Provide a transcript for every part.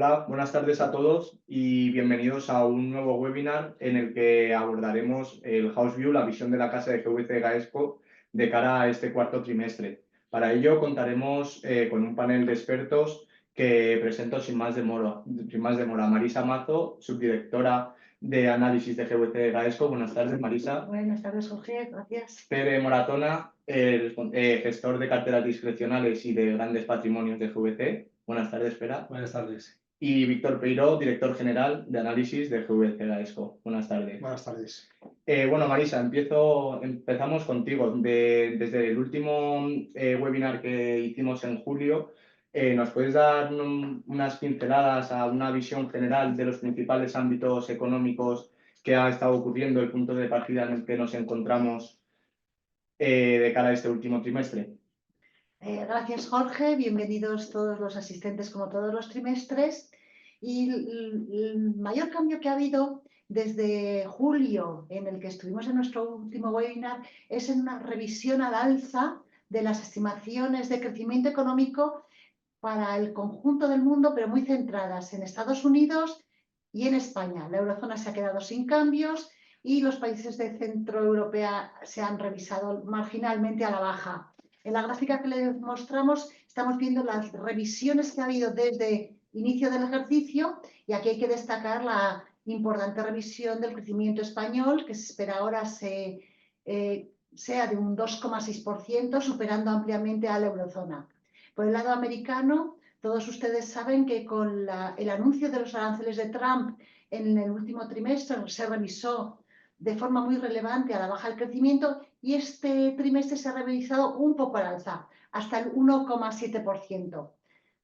Hola, buenas tardes a todos y bienvenidos a un nuevo webinar en el que abordaremos el House View, la visión de la casa de GVC Gaesco de cara a este cuarto trimestre. Para ello contaremos con un panel de expertos que presento sin más demora. Marisa Mazo, subdirectora de análisis de GVC Gaesco. Buenas tardes, Marisa. Buenas tardes, Jorge. Gracias. Pere Moratona, el gestor de carteras discrecionales y de grandes patrimonios de GVC. Buenas tardes, Pera. Buenas tardes. Y Víctor Peiró, director general de análisis de GVC Gaesco. Buenas tardes. Buenas tardes. Bueno, Marisa, empezamos contigo. Desde el último webinar que hicimos en julio, ¿nos puedes dar unas pinceladas a una visión general de los principales ámbitos económicos que ha estado ocurriendo, el punto de partida en el que nos encontramos de cara a este último trimestre? Gracias, Jorge. Bienvenidos todos los asistentes, como todos los trimestres. Y el mayor cambio que ha habido desde julio, en el que estuvimos en nuestro último webinar, es en una revisión al alza de las estimaciones de crecimiento económico para el conjunto del mundo, pero muy centradas en Estados Unidos y en España. La eurozona se ha quedado sin cambios y los países de Centro Europea se han revisado marginalmente a la baja. En la gráfica que les mostramos estamos viendo las revisiones que ha habido desde inicio del ejercicio y aquí hay que destacar la importante revisión del crecimiento español que se espera ahora sea de un 2,6%, superando ampliamente a la eurozona. Por el lado americano, todos ustedes saben que con el anuncio de los aranceles de Trump en el último trimestre se revisó de forma muy relevante a la baja el crecimiento y este trimestre se ha revisado un poco al alza, hasta el 1,7%.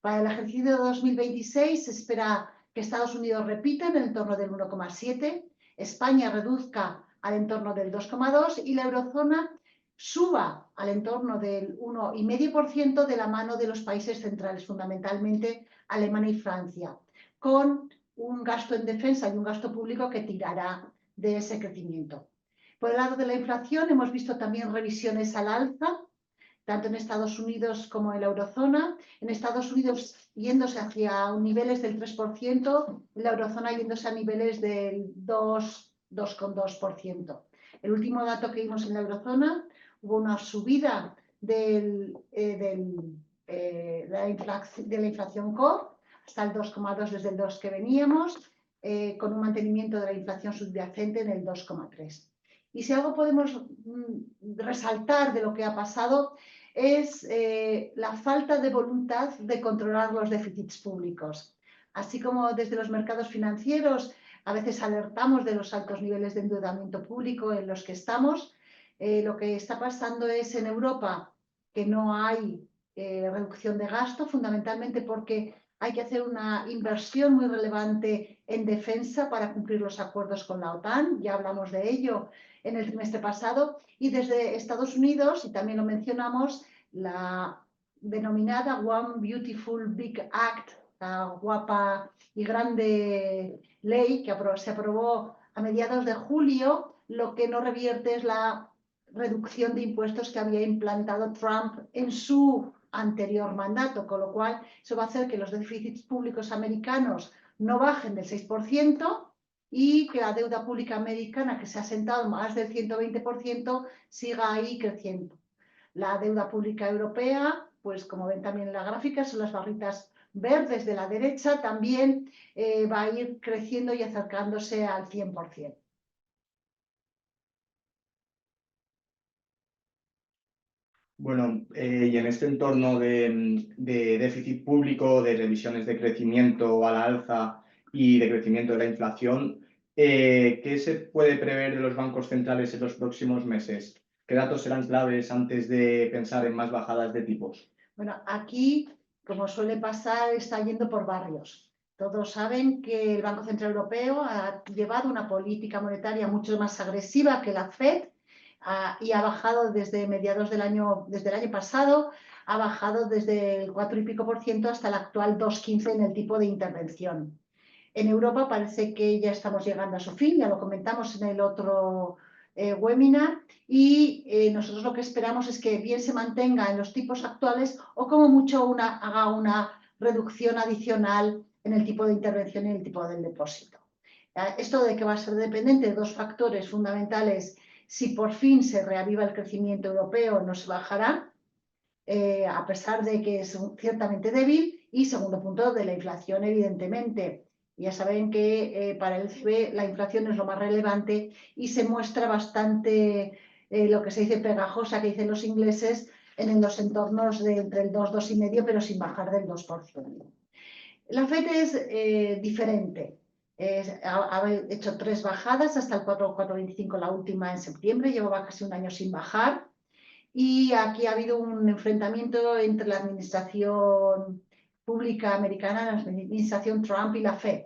Para el ejercicio de 2026 se espera que Estados Unidos repita en el entorno del 1,7%, España reduzca al entorno del 2,2% y la eurozona suba al entorno del 1,5% de la mano de los países centrales, fundamentalmente Alemania y Francia, con un gasto en defensa y un gasto público que tirará de ese crecimiento. Por el lado de la inflación hemos visto también revisiones al alza, tanto en Estados Unidos como en la eurozona. En Estados Unidos yéndose hacia niveles del 3%, en la eurozona yéndose a niveles del 2,2%. El último dato que vimos en la eurozona, hubo una subida de la inflación core hasta el 2,2 desde el 2 que veníamos, con un mantenimiento de la inflación subyacente en el 2,3. Y si algo podemos resaltar de lo que ha pasado es la falta de voluntad de controlar los déficits públicos. Así como desde los mercados financieros a veces alertamos de los altos niveles de endeudamiento público en los que estamos, lo que está pasando es en Europa que no hay reducción de gasto, fundamentalmente porque hay que hacer una inversión muy relevante en defensa para cumplir los acuerdos con la OTAN, ya hablamos de ello en el trimestre pasado, y desde Estados Unidos, y también lo mencionamos, la denominada One Beautiful Big Act, la guapa y grande ley que se aprobó a mediados de julio, lo que no revierte es la reducción de impuestos que había implantado Trump en su anterior mandato, con lo cual eso va a hacer que los déficits públicos americanos no bajen del 6% y que la deuda pública americana, que se ha sentado más del 120%, siga ahí creciendo. La deuda pública europea, pues como ven también en la gráfica, son las barritas verdes de la derecha, también va a ir creciendo y acercándose al 100%. Bueno, y en este entorno de déficit público, de revisiones de crecimiento a la alza y de crecimiento de la inflación, ¿qué se puede prever de los bancos centrales en los próximos meses? ¿Qué datos serán claves antes de pensar en más bajadas de tipos? Bueno, aquí, como suele pasar, está yendo por barrios. Todos saben que el Banco Central Europeo ha llevado una política monetaria mucho más agresiva que la FED y ha bajado desde mediados del año, desde el año pasado, ha bajado desde el 4 y pico por ciento hasta el actual 2,15 en el tipo de intervención. En Europa parece que ya estamos llegando a su fin, ya lo comentamos en el otro webinar, y nosotros lo que esperamos es que bien se mantenga en los tipos actuales o como mucho haga una reducción adicional en el tipo de intervención y el tipo del depósito. Esto de que va a ser dependiente de dos factores fundamentales: si por fin se reaviva el crecimiento europeo, no se bajará, a pesar de que es ciertamente débil, y segundo punto, de la inflación, evidentemente. Ya saben que para el ECB la inflación es lo más relevante y se muestra bastante lo que se dice pegajosa, que dicen los ingleses, en los entornos de entre el 2, 2,5, pero sin bajar del 2%. La FED es diferente. Ha hecho 3 bajadas hasta el 4,25, la última en septiembre, llevaba casi un año sin bajar. Y aquí ha habido un enfrentamiento entre la administración pública americana, la administración Trump y la FED.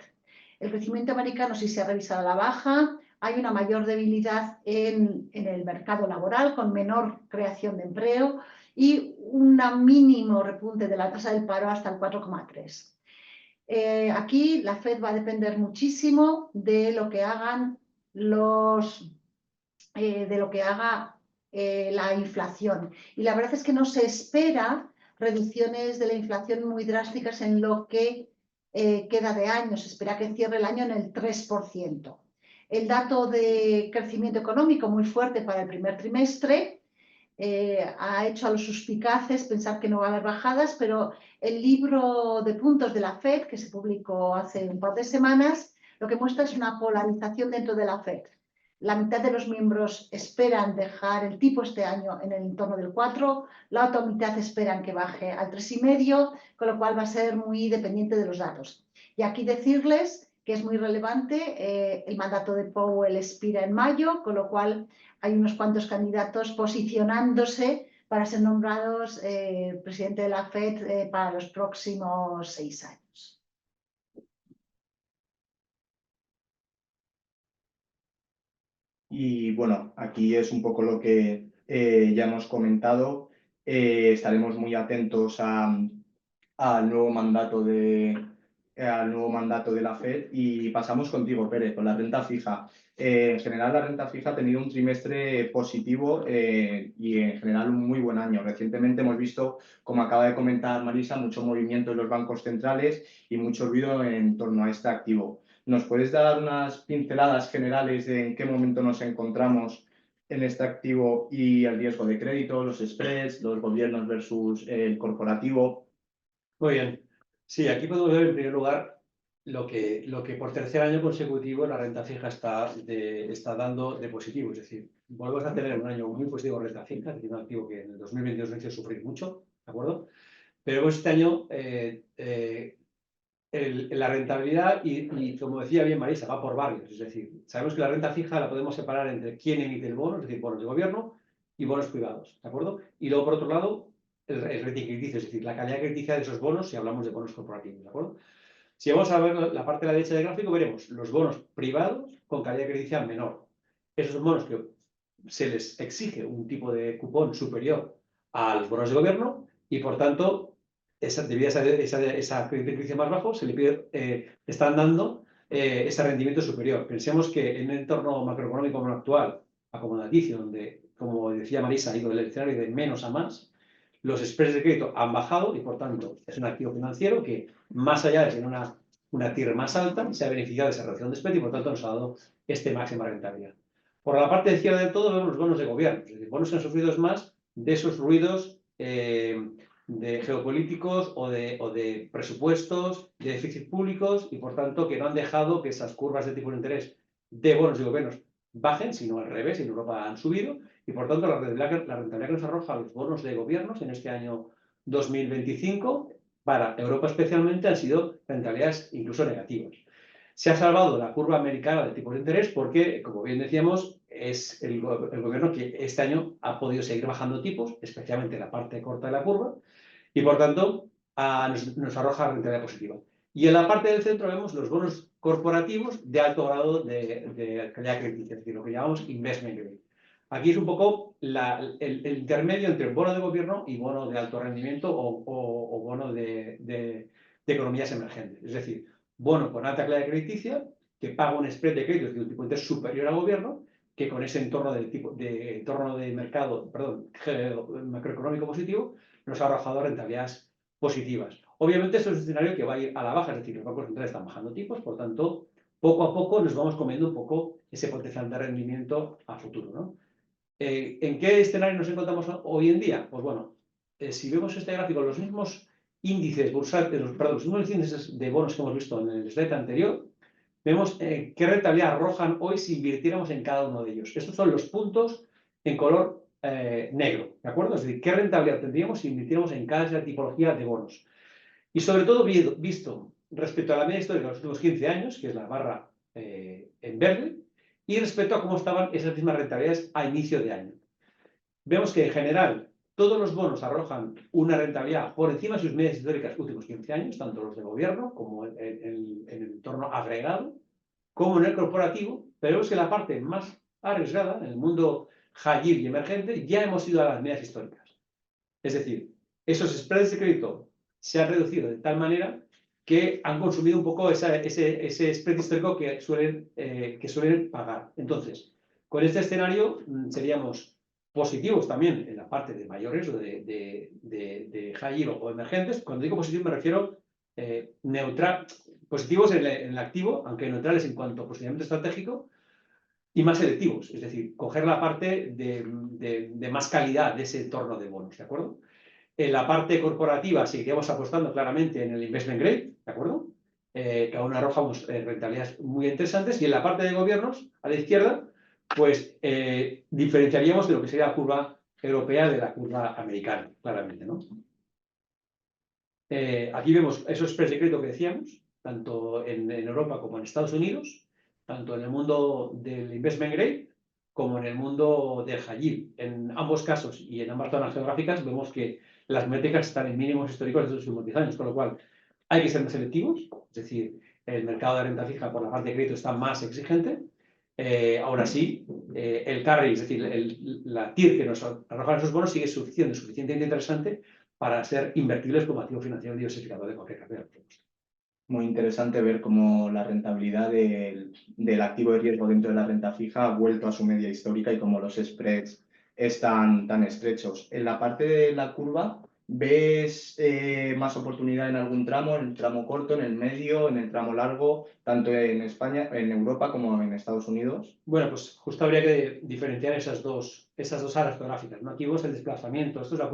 El crecimiento americano sí se ha revisado a la baja, hay una mayor debilidad en el mercado laboral, con menor creación de empleo y un mínimo repunte de la tasa del paro hasta el 4,3. Aquí la FED va a depender muchísimo de lo que hagan la inflación. Y la verdad es que no se espera reducciones de la inflación muy drásticas en lo que queda de año. Se espera que cierre el año en el 3%. El dato de crecimiento económico muy fuerte para el primer trimestre ha hecho a los suspicaces pensar que no va a haber bajadas, pero el libro de puntos de la FED, que se publicó hace un par de semanas, lo que muestra es una polarización dentro de la FED. La mitad de los miembros esperan dejar el tipo este año en el entorno del 4, la otra mitad esperan que baje al 3,5, con lo cual va a ser muy dependiente de los datos. Y aquí decirles que es muy relevante, el mandato de Powell expira en mayo, con lo cual hay unos cuantos candidatos posicionándose para ser nombrados presidente de la FED para los próximos 6 años. Y bueno, aquí es un poco lo que ya hemos comentado. Estaremos muy atentos al nuevo mandato de la FED, y pasamos contigo, Pérez, con la renta fija. En general, la renta fija ha tenido un trimestre positivo y en general un muy buen año. Recientemente hemos visto, como acaba de comentar Marisa, mucho movimiento en los bancos centrales y mucho ruido en torno a este activo. ¿Nos puedes dar unas pinceladas generales de en qué momento nos encontramos en este activo y el riesgo de crédito, los spreads, los gobiernos versus el corporativo? Muy bien. Sí, aquí podemos ver en primer lugar lo que por tercer año consecutivo la renta fija está dando de positivo. Es decir, volvemos a tener un año muy positivo en renta fija, es decir, un activo que en el 2022 nos hizo sufrir mucho, ¿de acuerdo? Pero este año la rentabilidad, y como decía bien Marisa, va por barrios. Es decir, sabemos que la renta fija la podemos separar entre quién emite el bono, es decir, bonos de gobierno y bonos privados, ¿de acuerdo? Y luego, por otro lado, el rating crediticio, es decir, la calidad crediticia de esos bonos si hablamos de bonos corporativos, ¿de acuerdo? Si vamos a ver la parte de la derecha del gráfico, veremos los bonos privados con calidad crediticia menor. Esos bonos que se les exige un tipo de cupón superior a los bonos de gobierno y, por tanto, debido a esa crediticia más bajo, se le pide, están dando ese rendimiento superior. Pensemos que en un entorno macroeconómico como el actual, acomodaticio, donde, como decía Marisa, ha ido el escenario de menos a más, los spreads de crédito han bajado y, por tanto, es un activo financiero que, más allá de tener una TIR más alta, se ha beneficiado de esa reducción de spread y, por tanto, nos ha dado máxima rentabilidad. Por la parte de izquierda del todo vemos los bonos de gobierno, es decir, bonos que han sufrido más de esos ruidos de geopolíticos o de presupuestos, de déficits públicos, y, por tanto, que no han dejado que esas curvas de tipo de interés de bonos y gobiernos bajen, sino al revés, en Europa han subido, y, por tanto, la rentabilidad que nos arroja los bonos de gobiernos en este año 2025, para Europa especialmente, han sido rentabilidades incluso negativas. Se ha salvado la curva americana de tipos de interés porque, como bien decíamos, es el gobierno que este año ha podido seguir bajando tipos, especialmente en la parte corta de la curva, y, por tanto, nos arroja rentabilidad positiva. Y en la parte del centro vemos los bonos corporativos de alto grado de calidad crediticia, es decir, lo que llamamos investment grade. Aquí es un poco el intermedio entre bono de gobierno y bono de alto rendimiento o bono de economías emergentes. Es decir, bono con alta calidad crediticia que paga un spread de crédito de un tipo de interés superior al gobierno, que con ese entorno de mercado, macroeconómico positivo, nos ha arrojado rentabilidades positivas. Obviamente esto es un escenario que va a ir a la baja, es decir, los bancos centrales están bajando tipos, por tanto, poco a poco nos vamos comiendo un poco ese potencial de rendimiento a futuro, ¿no? ¿En qué escenario nos encontramos hoy en día? Pues bueno, si vemos este gráfico, los mismos índices bursátiles, perdón, los mismos índices de bonos que hemos visto en el slide anterior, vemos qué rentabilidad arrojan hoy si invirtiéramos en cada uno de ellos. Estos son los puntos en color negro, ¿de acuerdo? Es decir, qué rentabilidad tendríamos si invirtiéramos en cada tipología de bonos. Y sobre todo visto respecto a la media histórica de los últimos 15 años, que es la barra en verde, y respecto a cómo estaban esas mismas rentabilidades a inicio de año. Vemos que en general todos los bonos arrojan una rentabilidad por encima de sus medias históricas de los últimos 15 años, tanto los de gobierno como en el entorno agregado, como en el corporativo, pero vemos que la parte más arriesgada, en el mundo high yield y emergente, ya hemos ido a las medias históricas. Es decir, esos spreads de crédito se han reducido de tal manera que han consumido un poco ese spread histórico que suelen pagar. Entonces, con este escenario seríamos positivos también en la parte de mayores o de high yield o emergentes. Cuando digo positivo me refiero neutral, positivos en el activo, aunque neutrales en cuanto a posicionamiento estratégico, y más selectivos, es decir, coger la parte de más calidad de ese entorno de bonos, ¿de acuerdo? En la parte corporativa seguiríamos apostando claramente en el investment grade, ¿de acuerdo? Que aún arrojamos rentabilidades muy interesantes. Y en la parte de gobiernos, a la izquierda, pues diferenciaríamos de lo que sería la curva europea de la curva americana, claramente, ¿no? Aquí vemos esos spreads de crédito que decíamos, tanto en Europa como en Estados Unidos, tanto en el mundo del investment grade como en el mundo del high yield. En ambos casos y en ambas zonas geográficas vemos que las métricas están en mínimos históricos de los últimos 10 años, con lo cual hay que ser más selectivos, es decir, el mercado de renta fija por la parte de crédito está más exigente. Ahora sí, el carry, es decir, la TIR que nos arrojan esos bonos sigue suficientemente interesante para ser invertibles como activo financiero diversificado de cualquier cartera. Muy interesante ver cómo la rentabilidad del activo de riesgo dentro de la renta fija ha vuelto a su media histórica y cómo los spreads están tan estrechos. En la parte de la curva, ¿ves más oportunidad en algún tramo, en el tramo corto, en el medio, en el tramo largo, tanto en España, en Europa como en Estados Unidos? Bueno, pues justo habría que diferenciar esas dos áreas geográficas, ¿no? Aquí vemos el desplazamiento, esto es la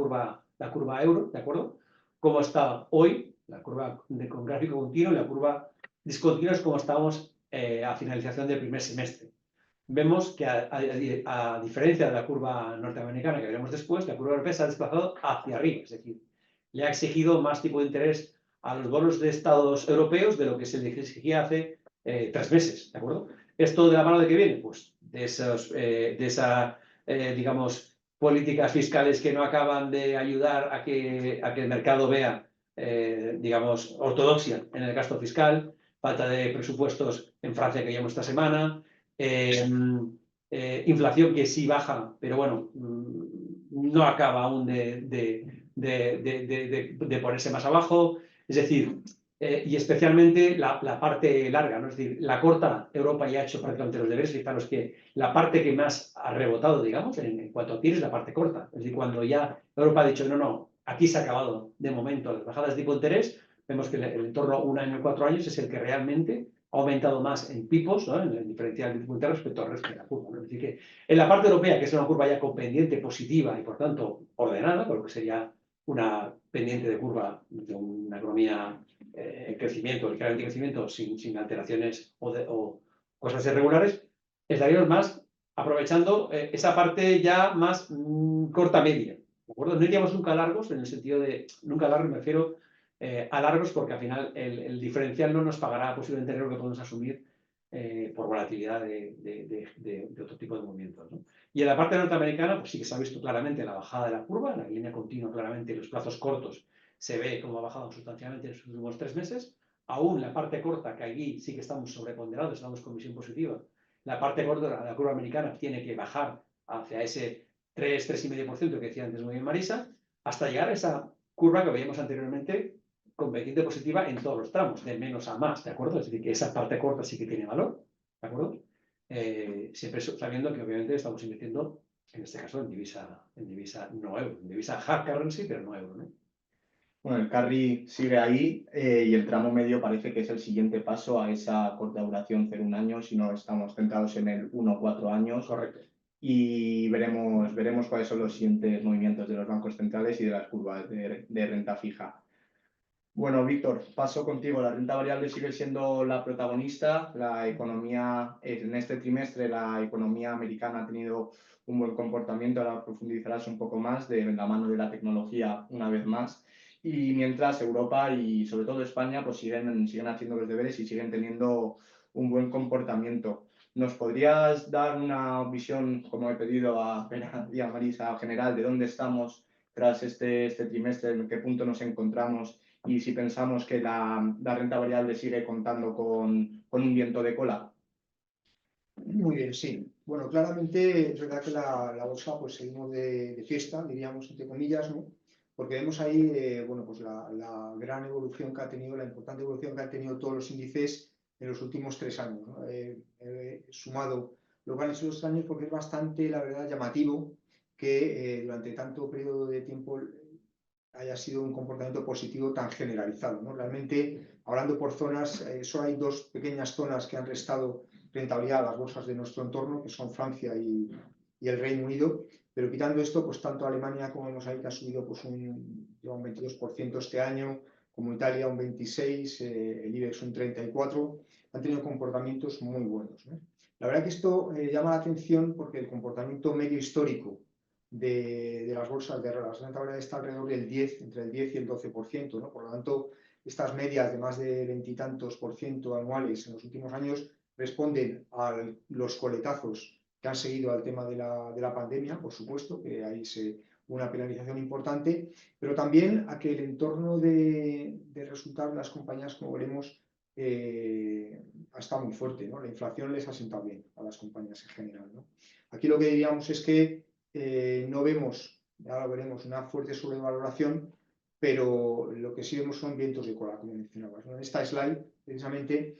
curva euro, ¿de acuerdo? Cómo está hoy, la curva con gráfico continuo, y la curva discontinua es como estábamos a finalización del primer semestre. Vemos que a diferencia de la curva norteamericana que veremos después, la curva europea se ha desplazado hacia arriba, es decir, le ha exigido más tipo de interés a los bonos de estados europeos de lo que se les exigía hace 3 meses, ¿de acuerdo? ¿Esto de la mano de qué viene? Pues de esas, digamos, políticas fiscales que no acaban de ayudar a que el mercado vea, digamos, ortodoxia en el gasto fiscal, falta de presupuestos en Francia que veíamos esta semana, inflación que sí baja, pero bueno, no acaba aún de ponerse más abajo. Es decir, y especialmente la parte larga, ¿no? Es decir, la corta, Europa ya ha hecho prácticamente los deberes, fijaros que la parte que más ha rebotado, digamos, en cuanto a TIR es la parte corta. Es decir, cuando ya Europa ha dicho, no, aquí se ha acabado de momento las bajadas de tipo de interés, vemos que el entorno 1 año y 4 años es el que realmente ha aumentado más en pipos, ¿no? En el diferencial de tipo de interés respecto al resto de la curva, ¿no? Es decir, que en la parte europea, que es una curva ya con pendiente positiva y por tanto ordenada, con lo que sería una pendiente de curva de una economía en crecimiento, ligeramente crecimiento, sin alteraciones o cosas irregulares, estaríamos más aprovechando esa parte ya más corta-media. ¿De acuerdo? No iríamos nunca largos, en el sentido de, nunca largos me refiero a largos porque al final el diferencial no nos pagará posiblemente lo que podemos asumir por volatilidad de otro tipo de movimientos, ¿no? Y en la parte norteamericana, pues sí que se ha visto claramente la bajada de la curva, en la línea continua claramente, los plazos cortos se ve cómo ha bajado sustancialmente en los últimos 3 meses. Aún la parte corta, que allí sí que estamos sobreponderados, estamos con visión positiva, la parte corta de la curva americana tiene que bajar hacia ese 3,5% que decía antes muy bien Marisa, hasta llegar a esa curva que veíamos anteriormente con vertiente positiva en todos los tramos, de menos a más, ¿de acuerdo? Es decir, que esa parte corta sí que tiene valor, ¿de acuerdo? Siempre sabiendo que obviamente estamos invirtiendo, en este caso, en divisa no euro, en divisa hard currency, pero no euro, ¿no? Bueno, el carry sigue ahí y el tramo medio parece que es el siguiente paso a esa corta duración 0,1 año, si no estamos centrados en el 1,4 años. Correcto. Y veremos cuáles son los siguientes movimientos de los bancos centrales y de las curvas de renta fija. Bueno, Víctor, paso contigo. La renta variable sigue siendo la protagonista. La economía, en este trimestre, la economía americana ha tenido un buen comportamiento. Ahora profundizarás un poco más de la mano de la tecnología una vez más. Y mientras Europa y sobre todo España pues siguen haciendo los deberes y siguen teniendo un buen comportamiento. ¿Nos podrías dar una visión, como he pedido a Pera y a Marisa, general de dónde estamos tras este trimestre, en qué punto nos encontramos y si pensamos que la renta variable sigue contando con un viento de cola? Muy bien, sí. Bueno, claramente es verdad que la bolsa pues seguimos de fiesta, diríamos entre comillas, ¿no? Porque vemos ahí bueno, pues la gran evolución que ha tenido, la importante evolución que han tenido todos los índices en los últimos 3 años, ¿no? Sumado lo que han hecho los años porque es bastante, la verdad, llamativo que durante tanto periodo de tiempo haya sido un comportamiento positivo tan generalizado, ¿no? Realmente, hablando por zonas, solo hay dos pequeñas zonas que han restado rentabilidad a las bolsas de nuestro entorno, que son Francia y el Reino Unido, pero quitando esto, pues tanto Alemania, como vemos ahí, que ha subido pues lleva un 22% este año, como Italia un 26%, el IBEX un 34%, han tenido comportamientos muy buenos, ¿no? La verdad que esto llama la atención porque el comportamiento medio histórico de las bolsas de las renta variable está alrededor del 10, entre el 10 y el 12%, ¿no? Por lo tanto, estas medias de más de 20 y tantos por ciento anuales en los últimos años responden a los coletazos que han seguido al tema de la pandemia, por supuesto, que hay una penalización importante, pero también a que el entorno de resultados de las compañías, como veremos, ha estado muy fuerte, ¿no? La inflación les ha sentado bien a las compañías en general, ¿no? Aquí lo que diríamos es que no vemos, ahora veremos, una fuerte sobrevaloración, pero lo que sí vemos son vientos de cola, como mencionabas, ¿no? En esta slide, precisamente,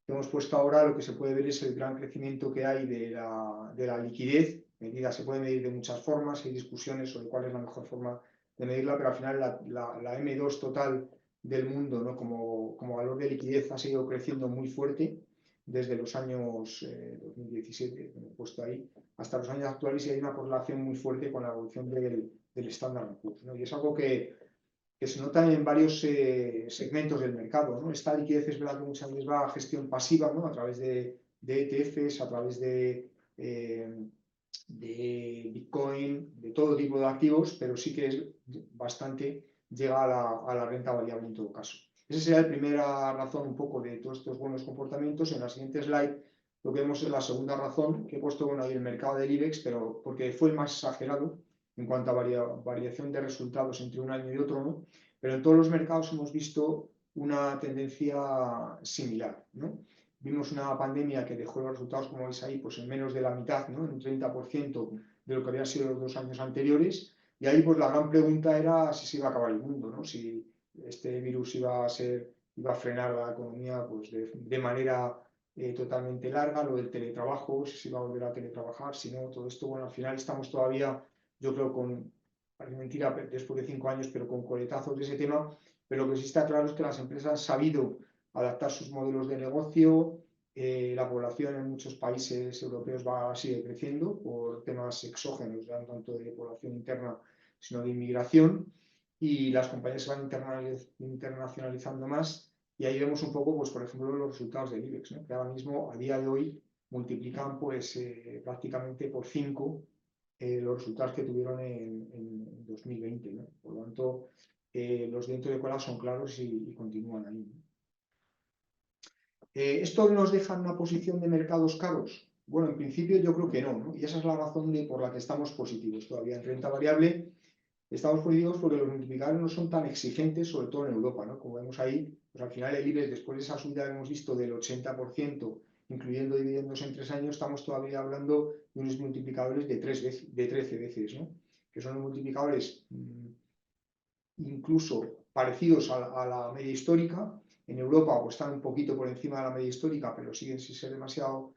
que hemos puesto ahora, lo que se puede ver es el gran crecimiento que hay de la liquidez. Medida se puede medir de muchas formas, hay discusiones sobre cuál es la mejor forma de medirla, pero al final la M2 total del mundo, ¿no? como valor de liquidez ha seguido creciendo muy fuerte desde los años 2017, que me he puesto ahí, hasta los años actuales, y hay una correlación muy fuerte con la evolución del Standard & Poor's, ¿no? Y es algo que se nota en varios segmentos del mercado, ¿no? Esta liquidez es verdad que muchas veces va a gestión pasiva, ¿no? A través de ETFs, a través de Bitcoin, de todo tipo de activos, pero sí que es bastante, llega a la renta variable en todo caso. Esa sería la primera razón un poco de todos estos buenos comportamientos. En la siguiente slide lo que vemos es la segunda razón, que he puesto, bueno, ahí el mercado del IBEX, pero porque fue el más exagerado en cuanto a variación de resultados entre un año y otro, ¿no? Pero en todos los mercados hemos visto una tendencia similar, ¿no? Vimos una pandemia que dejó los resultados, como veis ahí, pues en menos de la mitad, ¿no? En un 30% de lo que habían sido los 2 años anteriores. Y ahí pues la gran pregunta era si se iba a acabar el mundo, ¿no? Si este virus iba a frenar la economía pues de manera totalmente larga, lo del teletrabajo, si se iba a volver a teletrabajar, si no, todo esto, bueno, al final estamos todavía, yo creo, parece mentira, después de 5 años, pero con coletazos de ese tema. Pero lo que sí está claro es que las empresas han sabido adaptar sus modelos de negocio. La población en muchos países europeos sigue creciendo por temas exógenos, ya no tanto de población interna, sino de inmigración, y las compañías se van internacionalizando más, y ahí vemos un poco, pues, por ejemplo, los resultados del IBEX, ¿no? Que ahora mismo, a día de hoy, multiplican pues, prácticamente por 5 los resultados que tuvieron en 2020, ¿no? Por lo tanto, los vientos de cola son claros y continúan ahí, ¿no? ¿Esto nos deja en una posición de mercados caros? Bueno, en principio yo creo que no, ¿no? Y esa es la razón por la que estamos positivos todavía. En renta variable estamos positivos porque los multiplicadores no son tan exigentes, sobre todo en Europa, ¿no? Como vemos ahí, pues al final el IBEX, después de esa subida que hemos visto del 80%, incluyendo dividendos en 3 años, estamos todavía hablando de unos multiplicadores de 13 veces, ¿no? Que son multiplicadores incluso parecidos a la media histórica. En Europa pues, están un poquito por encima de la media histórica, pero siguen sin ser demasiado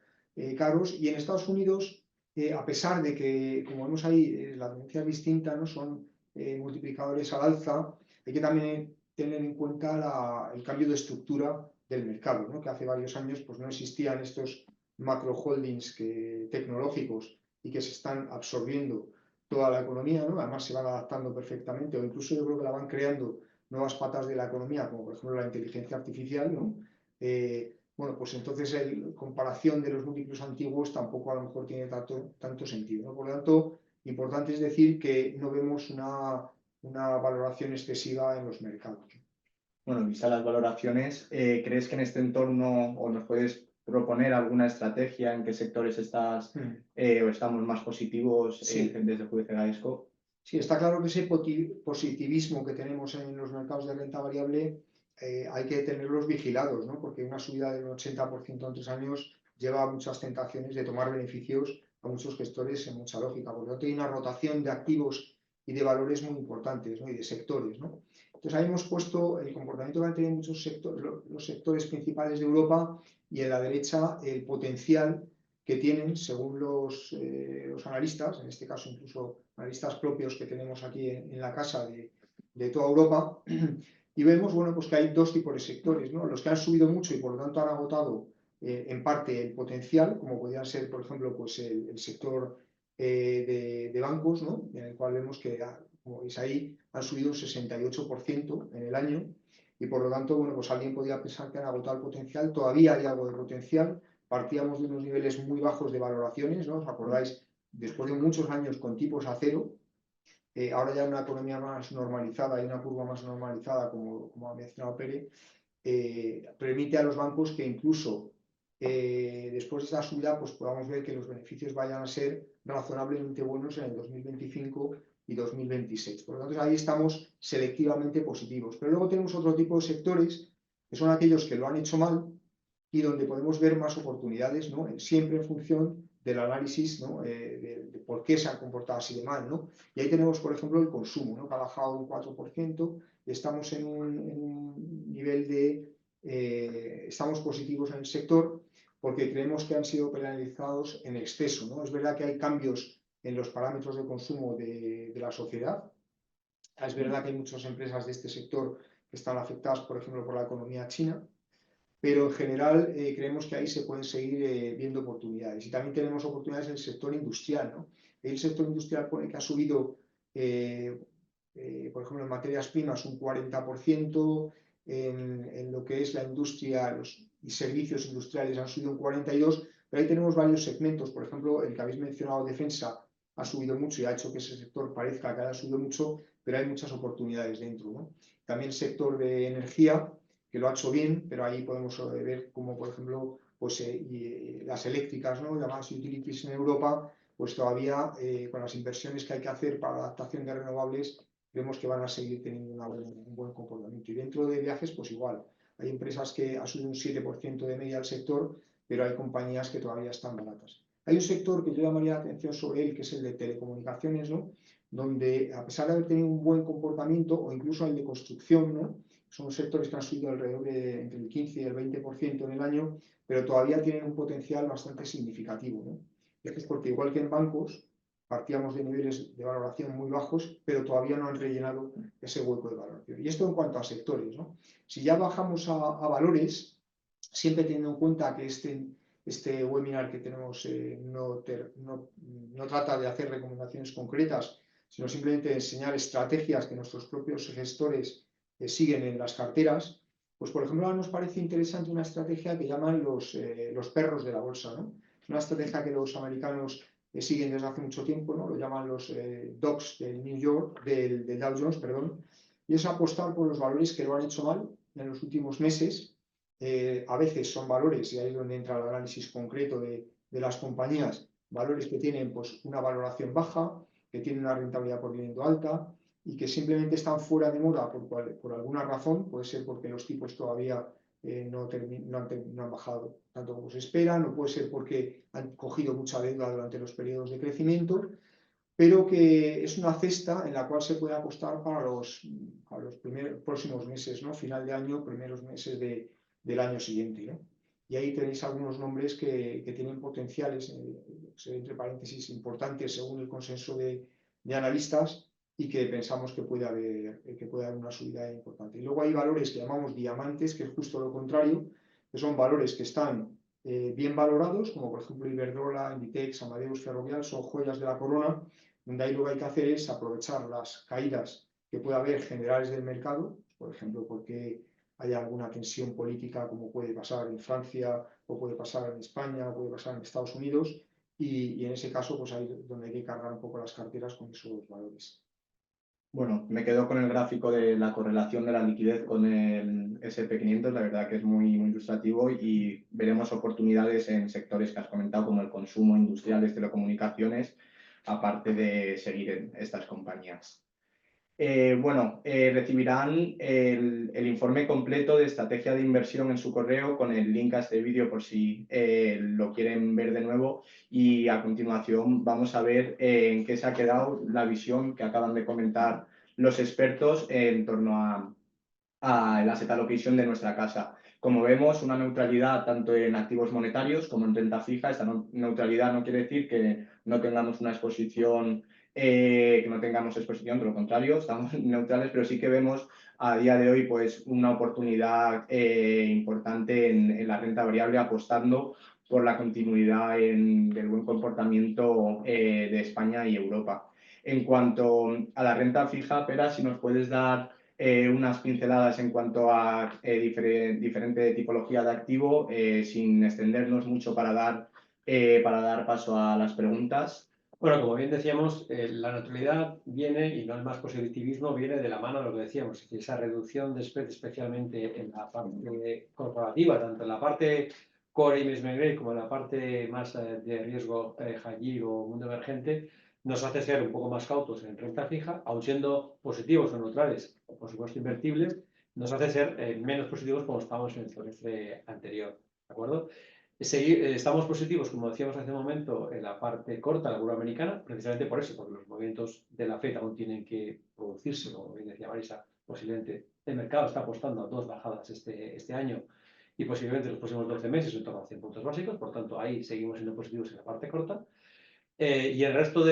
caros. Y en Estados Unidos, a pesar de que, como vemos ahí, la tendencia es distinta, ¿no? Son multiplicadores al alza, Hay que también tener en cuenta el cambio de estructura del mercado, ¿no? Que hace varios años pues, no existían estos macro holdings tecnológicos y que se están absorbiendo toda la economía, ¿no? Además se van adaptando perfectamente, o incluso yo creo que la van creando nuevas patas de la economía, como por ejemplo la inteligencia artificial, ¿no? Bueno, pues entonces la comparación de los múltiplos antiguos tampoco a lo mejor tiene tanto sentido, ¿no? Por lo tanto, importante es decir que no vemos una valoración excesiva en los mercados. Bueno, vistas las valoraciones, ¿crees que en este entorno o nos puedes proponer alguna estrategia en qué sectores estás o estamos más positivos desde JVC Gaesco? Sí, está claro que ese positivismo que tenemos en los mercados de renta variable hay que tenerlos vigilados, ¿no? Porque una subida del 80% en 3 años lleva a muchas tentaciones de tomar beneficios a muchos gestores en mucha lógica. Por lo tanto, hay una rotación de activos y de valores muy importantes, ¿no? Y de sectores, ¿no? Entonces, ahí hemos puesto el comportamiento que han tenido muchos sectores, los sectores principales de Europa, y en la derecha el potencial que tienen, según los analistas, en este caso incluso analistas propios que tenemos aquí en la casa de toda Europa, y vemos bueno, pues que hay dos tipos de sectores, ¿no? Los que han subido mucho y por lo tanto han agotado en parte el potencial, como podrían ser, por ejemplo, pues el sector de bancos, ¿no? En el cual vemos que, como veis ahí, han subido un 68% en el año, y por lo tanto, bueno, pues alguien podría pensar que han agotado el potencial. Todavía hay algo de potencial. Partíamos de unos niveles muy bajos de valoraciones, ¿no? ¿Os acordáis? Después de muchos años con tipos a cero, ahora ya una economía más normalizada y una curva más normalizada, como ha mencionado Pere, permite a los bancos que incluso después de esta subida pues podamos ver que los beneficios vayan a ser razonablemente buenos en el 2025 y 2026. Por lo tanto, ahí estamos selectivamente positivos. Pero luego tenemos otro tipo de sectores, que son aquellos que lo han hecho mal y donde podemos ver más oportunidades, ¿no? Siempre en función del análisis, ¿no? de por qué se han comportado así de mal, ¿no? Y ahí tenemos, por ejemplo, el consumo, ¿no? Que ha bajado un 4%, estamos en un nivel estamos positivos en el sector porque creemos que han sido penalizados en exceso, ¿no? Es verdad que hay cambios en los parámetros de consumo de la sociedad. Es verdad que hay muchas empresas de este sector que están afectadas, por ejemplo, por la economía china, pero en general creemos que ahí se pueden seguir viendo oportunidades. Y también tenemos oportunidades en el sector industrial, ¿no? El sector industrial pone que ha subido, por ejemplo, en materias primas un 40%, en lo que es la industria y servicios industriales han subido un 42%, pero ahí tenemos varios segmentos. Por ejemplo, el que habéis mencionado, defensa, ha subido mucho y ha hecho que ese sector parezca que haya subido mucho, pero hay muchas oportunidades dentro, ¿no? También el sector de energía, que lo ha hecho bien, pero ahí podemos ver como, por ejemplo, pues, las eléctricas, ¿no? Llamadas utilities en Europa, pues todavía con las inversiones que hay que hacer para la adaptación de renovables, vemos que van a seguir teniendo un buen comportamiento. Y dentro de viajes, pues igual, hay empresas que han subido un 7% de media al sector, pero hay compañías que todavía están baratas. Hay un sector que yo llamaría la atención sobre él, que es el de telecomunicaciones, ¿no? Donde, a pesar de haber tenido un buen comportamiento, o incluso el de construcción, ¿no? Son sectores que han subido alrededor de entre el 15 y el 20% en el año, pero todavía tienen un potencial bastante significativo, ¿no? Es porque, igual que en bancos, partíamos de niveles de valoración muy bajos, pero todavía no han rellenado ese hueco de valoración. Y esto en cuanto a sectores, ¿no? Si ya bajamos a valores, siempre teniendo en cuenta que este webinar que tenemos no trata de hacer recomendaciones concretas, sino simplemente de enseñar estrategias que nuestros propios gestores siguen en las carteras, pues por ejemplo ahora nos parece interesante una estrategia que llaman los perros de la bolsa, ¿no? Es una estrategia que los americanos siguen desde hace mucho tiempo, ¿no? Lo llaman los dogs del del Dow Jones, perdón, y es apostar por los valores que lo han hecho mal en los últimos meses. A veces son valores, y ahí es donde entra el análisis concreto de las compañías, valores que tienen pues, una valoración baja, que tienen una rentabilidad por dividendo alta, y que simplemente están fuera de moda por alguna razón, puede ser porque los tipos todavía no han bajado tanto como se espera, no puede ser porque han cogido mucha deuda durante los periodos de crecimiento, pero que es una cesta en la cual se puede apostar para los próximos meses, ¿no? Final de año, primeros meses del año siguiente, ¿no? Y ahí tenéis algunos nombres que tienen potenciales, entre paréntesis, importantes según el consenso de analistas, y que pensamos que puede haber una subida importante. Y luego hay valores que llamamos diamantes, que es justo lo contrario, que son valores que están bien valorados, como por ejemplo Iberdrola, Inditex, Amadeus, Ferrovial, son joyas de la corona, donde ahí lo que hay que hacer es aprovechar las caídas que puede haber generales del mercado, por ejemplo, porque hay alguna tensión política como puede pasar en Francia o puede pasar en España o puede pasar en Estados Unidos, y en ese caso pues ahí es donde hay que cargar un poco las carteras con esos valores. Bueno, me quedo con el gráfico de la correlación de la liquidez con el SP500, la verdad que es muy, muy ilustrativo y veremos oportunidades en sectores que has comentado como el consumo, industriales, telecomunicaciones, aparte de seguir en estas compañías. Recibirán el informe completo de estrategia de inversión en su correo con el link a este vídeo por si lo quieren ver de nuevo, y a continuación vamos a ver en qué se ha quedado la visión que acaban de comentar los expertos en torno a la asset allocation de nuestra casa. Como vemos, una neutralidad tanto en activos monetarios como en renta fija. Esta neutralidad no quiere decir que no tengamos una exposición, todo lo contrario, estamos neutrales, pero sí que vemos a día de hoy pues, una oportunidad importante en la renta variable, apostando por la continuidad del buen comportamiento de España y Europa. En cuanto a la renta fija, Pera, si nos puedes dar unas pinceladas en cuanto a diferente tipología de activo, sin extendernos mucho para dar paso a las preguntas. Bueno, como bien decíamos, la neutralidad viene, y no el más positivismo, viene de la mano de lo que decíamos, es decir, esa reducción de spread, especialmente en la parte corporativa, tanto en la parte core investment grade como en la parte más de riesgo high yield o mundo emergente, nos hace ser un poco más cautos en renta fija, aun siendo positivos o neutrales, o por supuesto invertibles, nos hace ser menos positivos como estábamos en el trimestre anterior, ¿de acuerdo? Estamos positivos, como decíamos hace un momento, en la parte corta, la curva americana, precisamente por eso, porque los movimientos de la FED aún tienen que producirse, como bien decía Marisa, posiblemente el mercado está apostando a 2 bajadas este año y posiblemente los próximos 12 meses en torno a 100 puntos básicos, por tanto ahí seguimos siendo positivos en la parte corta. Y el resto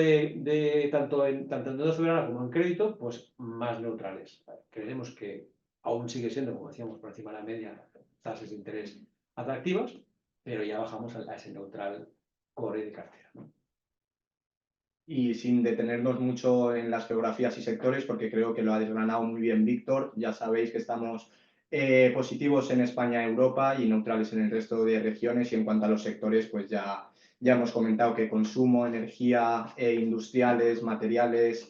tanto en deuda soberana como en crédito, pues más neutrales. Creemos que aún sigue siendo, como decíamos, por encima de la media, tasas de interés atractivas, pero ya bajamos a ese neutral core de cartera, ¿no? Y sin detenernos mucho en las geografías y sectores, porque creo que lo ha desgranado muy bien Víctor, ya sabéis que estamos positivos en España, Europa, y neutrales en el resto de regiones. Y en cuanto a los sectores, pues ya hemos comentado que consumo, energía, industriales, materiales,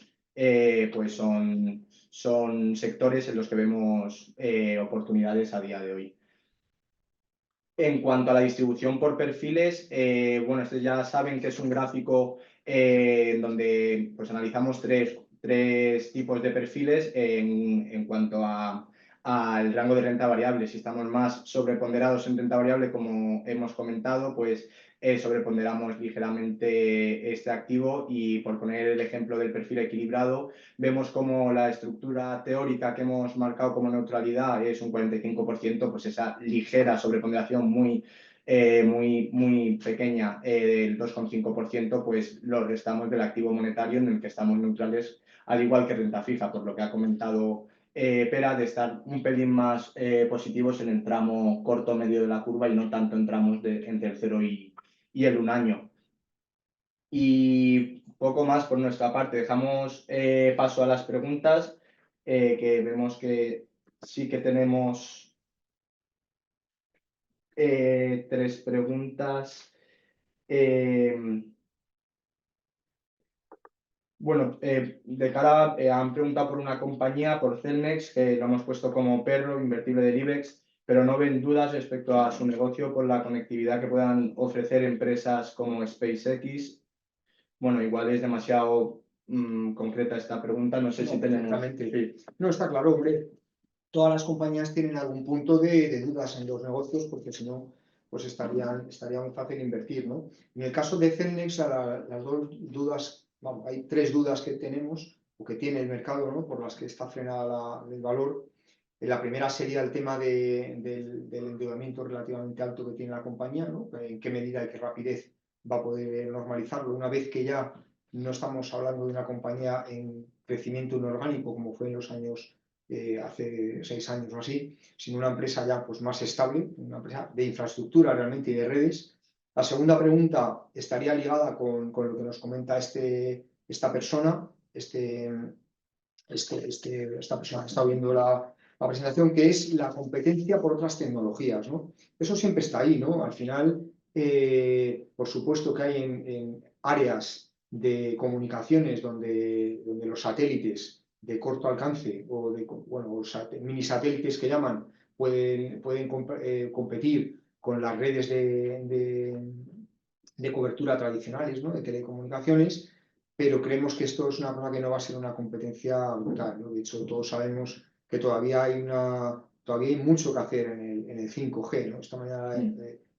pues son sectores en los que vemos oportunidades a día de hoy. En cuanto a la distribución por perfiles, estos ya saben que es un gráfico en donde pues, analizamos tres tipos de perfiles en cuanto al rango de renta variable. Si estamos más sobreponderados en renta variable, como hemos comentado, pues sobreponderamos ligeramente este activo. Y por poner el ejemplo del perfil equilibrado, vemos como la estructura teórica que hemos marcado como neutralidad es un 45%, pues esa ligera sobreponderación muy pequeña del 2,5%, pues lo restamos del activo monetario en el que estamos neutrales, al igual que renta fija, por lo que ha comentado Pera, de estar un pelín más positivos en el tramo corto medio de la curva y no tanto en tramos entre el 0 y el 1 año. Y poco más por nuestra parte. Dejamos paso a las preguntas, que vemos que sí que tenemos 3 preguntas. De cara han preguntado por una compañía, por Celnex, que lo hemos puesto como perro invertible del IBEX, pero no ven dudas respecto a su negocio por la conectividad que puedan ofrecer empresas como SpaceX. Bueno, igual es demasiado concreta esta pregunta, no sé si tenemos... Sí. No, está claro, hombre. Todas las compañías tienen algún punto de dudas en los negocios, porque si no, pues estaría muy fácil invertir, ¿no? En el caso de Celnex, las dos dudas, hay 3 dudas que tenemos, o que tiene el mercado, ¿no? Por las que está frenada el valor. La primera sería el tema del endeudamiento relativamente alto que tiene la compañía, ¿no? En qué medida y qué rapidez va a poder normalizarlo, una vez que ya no estamos hablando de una compañía en crecimiento inorgánico como fue en los años, hace 6 años o así, sino una empresa ya pues, más estable, una empresa de infraestructura realmente y de redes. La segunda pregunta estaría ligada con lo que nos comenta esta persona, esta persona que está viendo la presentación, que es la competencia por otras tecnologías, ¿no? Eso siempre está ahí, ¿no? Al final, por supuesto que hay en áreas de comunicaciones donde los satélites de corto alcance o mini satélites que llaman pueden competir con las redes de cobertura tradicionales, ¿no? De telecomunicaciones, pero creemos que esto es una cosa que no va a ser una competencia brutal, ¿no? De hecho, todos sabemos que todavía hay mucho que hacer en el 5G, ¿no? Esta mañana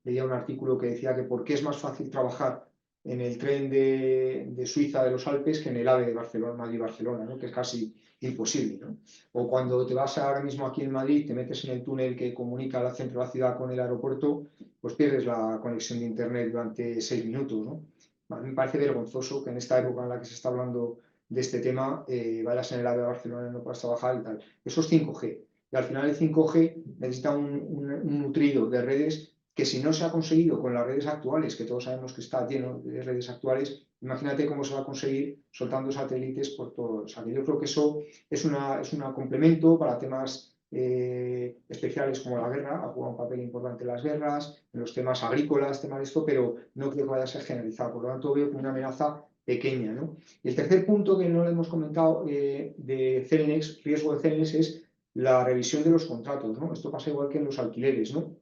leía un artículo que decía que por qué es más fácil trabajar en el tren de Suiza de los Alpes que en el AVE de Barcelona, Madrid-Barcelona, ¿no? Que es casi imposible, ¿no? O cuando te vas ahora mismo aquí en Madrid, te metes en el túnel que comunica el centro de la ciudad con el aeropuerto, pues pierdes la conexión de internet durante 6 minutos, ¿no? A mí me parece vergonzoso que en esta época en la que se está hablando de este tema vayas en el AVE a Barcelona y no puedas trabajar y tal. Eso es 5G. Y al final el 5G necesita un nutrido de redes que si no se ha conseguido con las redes actuales, que todos sabemos que está lleno de redes actuales, imagínate cómo se va a conseguir soltando satélites por todo. O sea, que yo creo que eso es un complemento para temas especiales como la guerra, ha jugado un papel importante en las guerras, en los temas agrícolas, temas de esto, pero no creo que vaya a ser generalizado. Por lo tanto, veo como una amenaza pequeña, ¿no? Y el tercer punto que no le hemos comentado de Cellnex, riesgo de Cellnex, es la revisión de los contratos, ¿no? Esto pasa igual que en los alquileres, ¿no?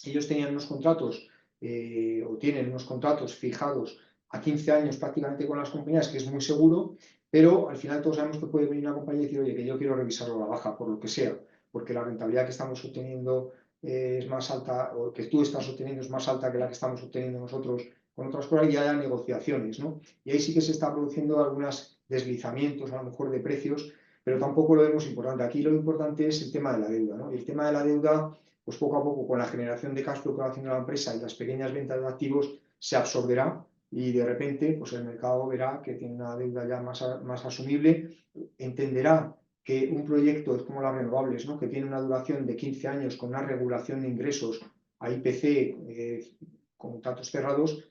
Ellos tenían unos contratos o tienen unos contratos fijados a 15 años prácticamente con las compañías, que es muy seguro, pero al final todos sabemos que puede venir una compañía y decir, oye, que yo quiero revisarlo a la baja, por lo que sea, porque la rentabilidad que estamos obteniendo es más alta, o que tú estás obteniendo es más alta que la que estamos obteniendo nosotros con otras cosas, y haya negociaciones, ¿no? Y ahí sí que se está produciendo algunos deslizamientos, a lo mejor, de precios, pero tampoco lo vemos importante. Aquí lo importante es el tema de la deuda, ¿no? Y el tema de la deuda, pues poco a poco, con la generación de cash flow que va haciendo la empresa y las pequeñas ventas de activos, se absorberá y de repente pues el mercado verá que tiene una deuda ya más asumible, entenderá que un proyecto es como las renovables, ¿no? Que tiene una duración de 15 años con una regulación de ingresos a IPC, con contratos cerrados,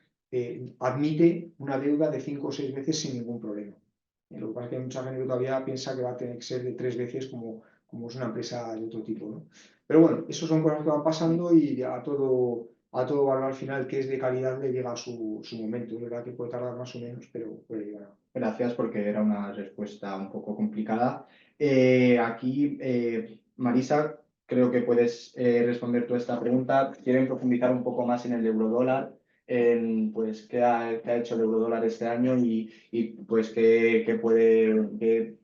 admite una deuda de 5 o 6 veces sin ningún problema. Lo que pasa es que mucha gente todavía piensa que va a tener que ser de 3 veces como es una empresa de otro tipo, ¿no? Pero bueno, eso son cosas que van pasando y a todo valor al final que es de calidad le llega su momento. Es verdad que puede tardar más o menos, pero puede llegar. Gracias, porque era una respuesta un poco complicada. Aquí, Marisa, creo que puedes responder tú esta pregunta. Quieren profundizar un poco más en el eurodólar, en pues qué ha hecho el eurodólar este año y pues qué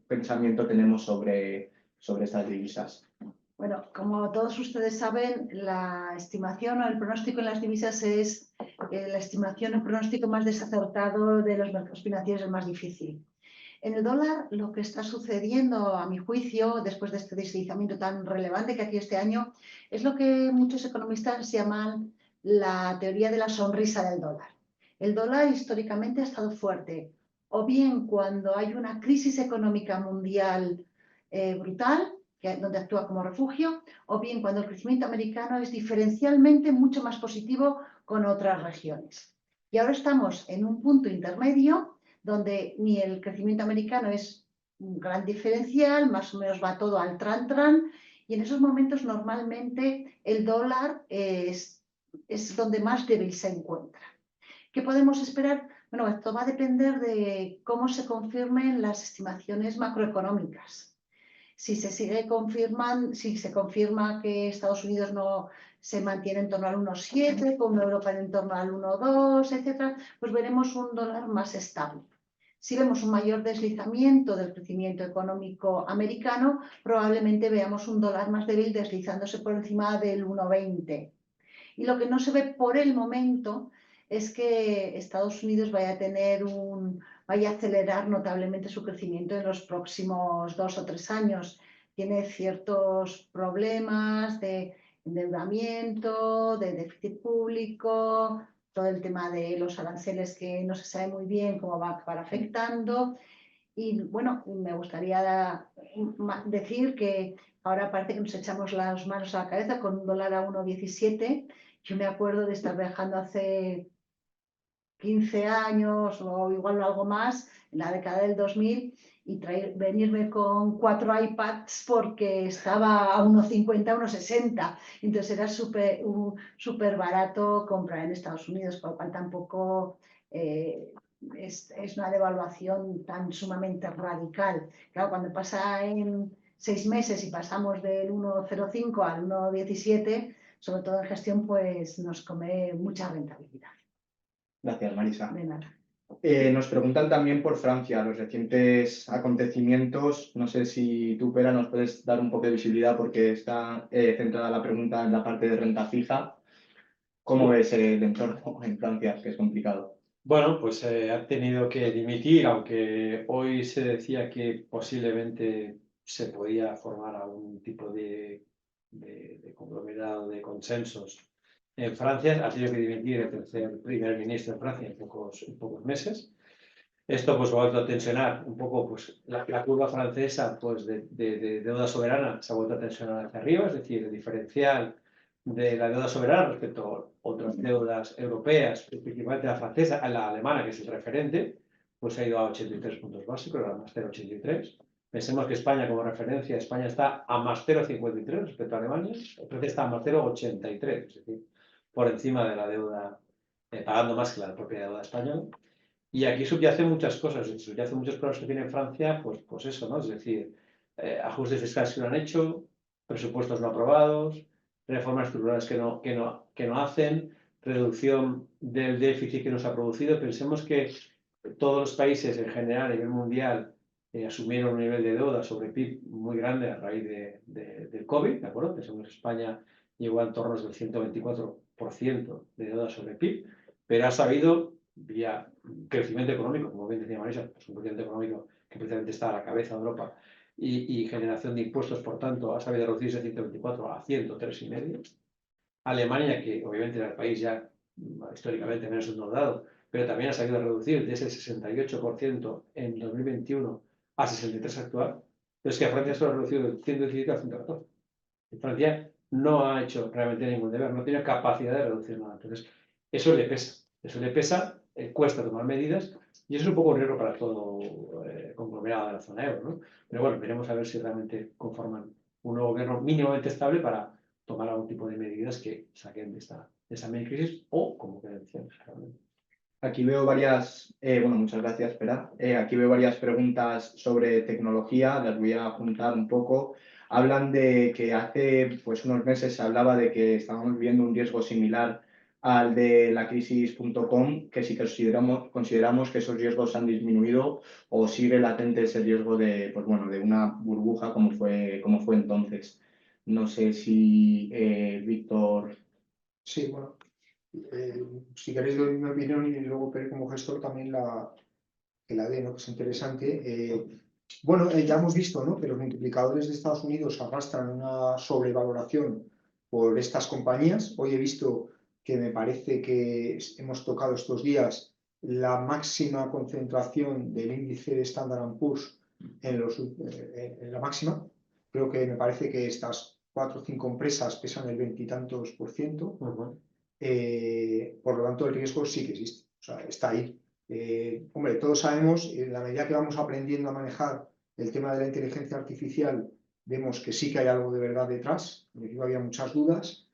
pensamiento tenemos sobre estas divisas. Bueno, como todos ustedes saben, la estimación o el pronóstico en las divisas es la estimación o pronóstico más desacertado de los mercados financieros, el más difícil. En el dólar, lo que está sucediendo, a mi juicio, después de este deslizamiento tan relevante que aquí este año, es lo que muchos economistas llaman la teoría de la sonrisa del dólar. El dólar históricamente ha estado fuerte, o bien cuando hay una crisis económica mundial brutal, donde actúa como refugio, o bien cuando el crecimiento americano es diferencialmente mucho más positivo con otras regiones. Y ahora estamos en un punto intermedio donde ni el crecimiento americano es un gran diferencial, más o menos va todo al tran-tran, y en esos momentos normalmente el dólar es donde más débil se encuentra. ¿Qué podemos esperar? Bueno, esto va a depender de cómo se confirmen las estimaciones macroeconómicas. Si se confirma que Estados Unidos no se mantiene en torno al 1,7, con Europa en torno al 1,2, etc., pues veremos un dólar más estable. Si vemos un mayor deslizamiento del crecimiento económico americano, probablemente veamos un dólar más débil deslizándose por encima del 1,20. Y lo que no se ve por el momento es que Estados Unidos vaya a acelerar notablemente su crecimiento en los próximos 2 o 3 años. Tiene ciertos problemas de endeudamiento, de déficit público, todo el tema de los aranceles que no se sabe muy bien cómo va a acabar afectando. Y bueno, me gustaría decir que ahora parece que nos echamos las manos a la cabeza con un dólar a 1,17. Yo me acuerdo de estar viajando hace 15 años o igual algo más, en la década del 2000, y venirme con 4 iPads porque estaba a 1,50, 1,60. Entonces era súper barato comprar en Estados Unidos, por lo cual tampoco es una devaluación tan sumamente radical. Claro, cuando pasa en 6 meses y pasamos del 1,05 al 1,17, sobre todo en gestión, pues nos come mucha rentabilidad. Gracias, Marisa. De nada. Nos preguntan también por Francia, los recientes acontecimientos. No sé si tú, Pera, nos puedes dar un poco de visibilidad porque está centrada la pregunta en la parte de renta fija. ¿Cómo ves el entorno en Francia, que es complicado? Bueno, pues ha tenido que dimitir, aunque hoy se decía que posiblemente se podía formar algún tipo de conglomerado de consensos. En Francia ha tenido que dimitir el tercer primer ministro de Francia en pocos meses. Esto pues va a tensionar un poco pues, la curva francesa pues, de deuda soberana se ha vuelto a tensionar hacia arriba, es decir, el diferencial de la deuda soberana respecto a otras deudas europeas, principalmente la francesa, a la alemana, que es el referente, pues ha ido a 83 puntos básicos, a más 0,83. Pensemos que España, como referencia, España está a más 0,53 respecto a Alemania, Francia está a más 0,83, es decir, por encima de la deuda, pagando más que la propia deuda española. Y aquí subyace muchas cosas, subyace muchos problemas que tiene Francia, pues eso, ¿no? Es decir, ajustes fiscales que no han hecho, presupuestos no aprobados, reformas estructurales que no hacen, reducción del déficit que nos ha producido. Pensemos que todos los países en general a nivel mundial asumieron un nivel de deuda sobre PIB muy grande a raíz del COVID, ¿de acuerdo? Pensemos que España llegó a entornos del 124% de deuda sobre PIB, pero ha sabido, vía crecimiento económico, como bien decía Marisa, pues un crecimiento económico que precisamente está a la cabeza de Europa, y generación de impuestos, por tanto, ha sabido reducirse de 124 a 103,5. Alemania, que obviamente era el país ya históricamente menos endeudado, pero también ha sabido reducir de ese 68% en 2021 a 63% actual. Pero es que Francia solo ha reducido del 117 al 114. Francia no ha hecho realmente ningún deber, no tiene capacidad de reducir nada. Entonces, eso le pesa, cuesta tomar medidas, y eso es un poco un riesgo para todo conglomerado de la zona euro, ¿no? Pero bueno, veremos a ver si realmente conforman un nuevo gobierno mínimamente estable para tomar algún tipo de medidas que saquen de esa mini crisis o como queden realmente. Aquí veo varias, bueno, muchas gracias, Pera. Aquí veo varias preguntas sobre tecnología, las voy a juntar un poco. Hablan de que hace pues, unos meses se hablaba de que estábamos viviendo un riesgo similar al de la crisis.com, que si consideramos que esos riesgos han disminuido o sigue latente ese riesgo de, pues, bueno, de una burbuja como fue entonces. No sé si Víctor. Sí, bueno, si queréis doy mi opinión y luego Pere como gestor también que la dé, ¿no? Que es interesante. Bueno, ya hemos visto, ¿no? Que los multiplicadores de Estados Unidos arrastran una sobrevaloración por estas compañías. Hoy he visto que me parece que hemos tocado estos días la máxima concentración del índice de Standard & Poor's en la máxima. Creo que me parece que estas 4 o 5 empresas pesan el 20 y tantos %. Por lo tanto, el riesgo sí que existe, o sea, está ahí. Hombre, todos sabemos, en la medida que vamos aprendiendo a manejar el tema de la inteligencia artificial, vemos que sí que hay algo de verdad detrás, había muchas dudas.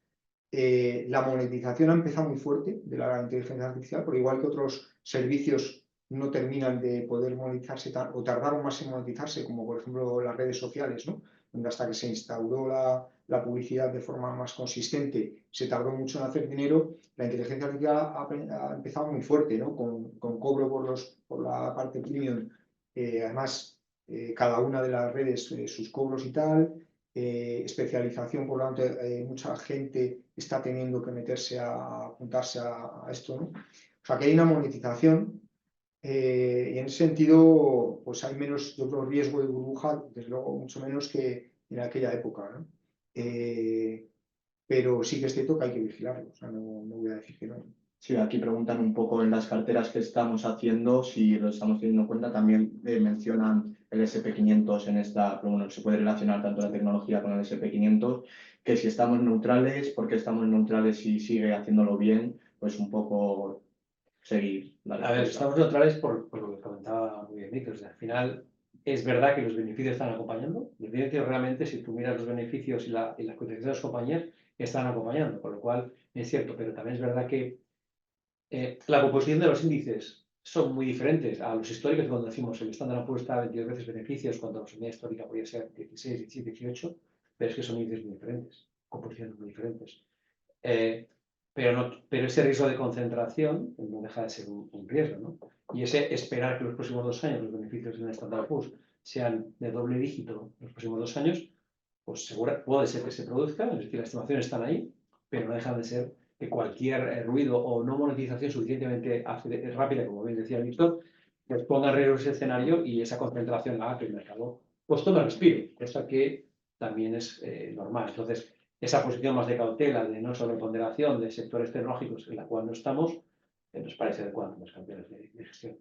La monetización ha empezado muy fuerte de la inteligencia artificial, porque igual que otros servicios no terminan de poder monetizarse o tardaron más en monetizarse, como por ejemplo las redes sociales, ¿no? Donde hasta que se instauró la publicidad de forma más consistente se tardó mucho en hacer dinero. La inteligencia artificial ha empezado muy fuerte, ¿no? Con cobro por la parte premium, además cada una de las redes sus cobros y tal, especialización, por lo tanto mucha gente está teniendo que meterse a apuntarse a esto, ¿no? O sea que hay una monetización. Y en ese sentido, pues hay menos, yo creo, riesgo de burbuja, desde luego mucho menos que en aquella época, ¿no? Pero sí que es cierto que hay que vigilarlo, o sea, no voy a decir que no. Sí, aquí preguntan un poco en las carteras que estamos haciendo, si lo estamos teniendo en cuenta, también mencionan el SP500 en esta, pero bueno, se puede relacionar tanto la tecnología con el SP500, que si estamos neutrales, porque estamos neutrales y sigue haciéndolo bien, pues un poco seguir la A ver, respuesta. estamos neutrales por lo que comentaba muy bien Víctor. O sea, al final es verdad que los beneficios están acompañando. Los beneficios realmente, si tú miras los beneficios y las cotizaciones de las compañías, están acompañando, con lo cual es cierto, pero también es verdad que la composición de los índices son muy diferentes a los históricos, cuando decimos el estándar apuesta 22 veces beneficios, cuando la media histórica podría ser 16, 17, 18, pero es que son índices muy diferentes, composiciones muy diferentes. Pero ese riesgo de concentración no deja de ser un riesgo, ¿no? Y ese esperar que los próximos 2 años los beneficios en el Standard & Poor's sean de doble dígito los próximos 2 años, pues seguro puede ser que se produzca, es decir, las estimaciones están ahí, pero no dejan de ser que cualquier ruido o no monetización suficientemente rápida, como bien decía Víctor, pues ponga en riesgo ese escenario y esa concentración haga que el mercado pues tome respiro, cosa que también es normal. Entonces, esa posición más de cautela, de no sobreponderación de sectores tecnológicos en la cual no estamos, nos parece adecuado a los campeones de gestión.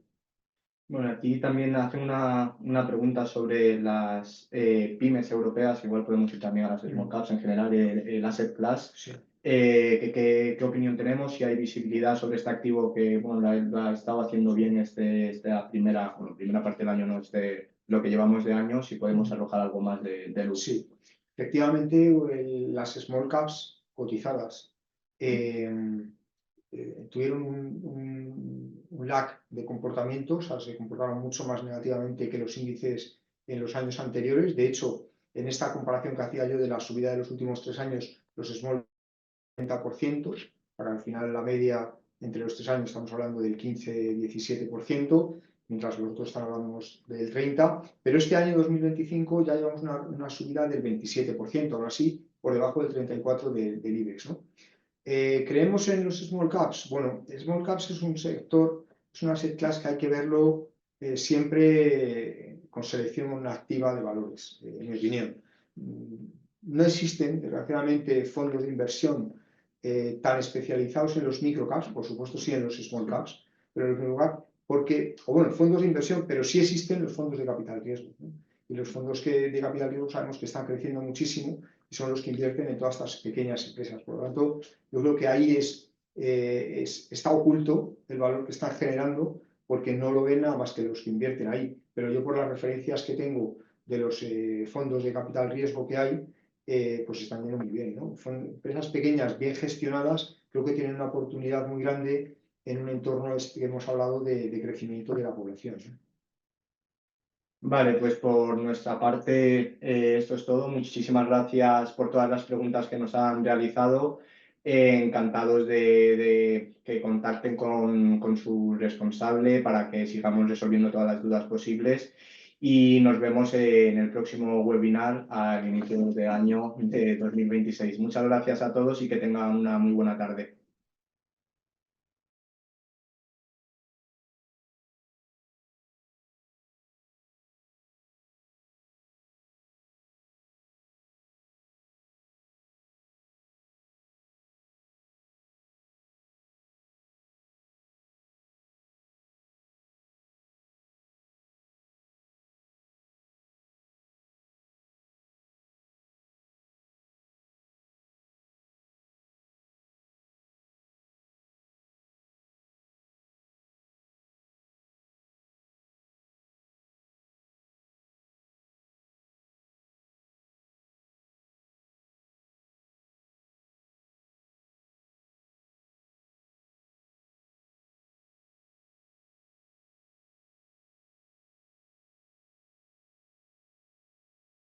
Bueno, aquí también hacen una pregunta sobre las pymes europeas, igual podemos ir también a las small caps en general, el asset class. Sí. ¿Qué opinión tenemos? Si hay visibilidad sobre este activo que bueno, la ha estado haciendo bien esta primera parte del año, ¿no? Lo que llevamos de año, si podemos arrojar algo más de luz. Sí, efectivamente, las small caps cotizadas tuvieron un lag de comportamiento, o sea, se comportaron mucho más negativamente que los índices en los años anteriores. De hecho, en esta comparación que hacía yo de la subida de los últimos 3 años, los small 30%, para al final la media entre los 3 años estamos hablando del 15-17%, mientras los otros están hablando del 30%, pero este año 2025 ya llevamos una subida del 27%, ahora sí, por debajo del 34% del IBEX, ¿no? ¿Creemos en los small caps? Bueno, small caps es un sector, es una asset class que hay que verlo siempre con selección activa de valores, en mi opinión. No existen, desgraciadamente, fondos de inversión tan especializados en los microcaps, por supuesto sí en los small caps, pero en los microcaps, fondos de inversión, pero sí existen los fondos de capital riesgo, ¿no? Y los fondos de capital riesgo sabemos que están creciendo muchísimo y son los que invierten en todas estas pequeñas empresas. Por lo tanto, yo creo que ahí está oculto el valor que están generando porque no lo ven nada más que los que invierten ahí. Pero yo por las referencias que tengo de los fondos de capital riesgo que hay, pues están yendo muy bien, ¿no? Son empresas pequeñas, bien gestionadas, creo que tienen una oportunidad muy grande en un entorno que hemos hablado de crecimiento de la población, ¿no? Vale, pues por nuestra parte esto es todo. Muchísimas gracias por todas las preguntas que nos han realizado. Encantados de que contacten con su responsable para que sigamos resolviendo todas las dudas posibles. Y nos vemos en el próximo webinar al inicio de año de 2026. Muchas gracias a todos y que tengan una muy buena tarde.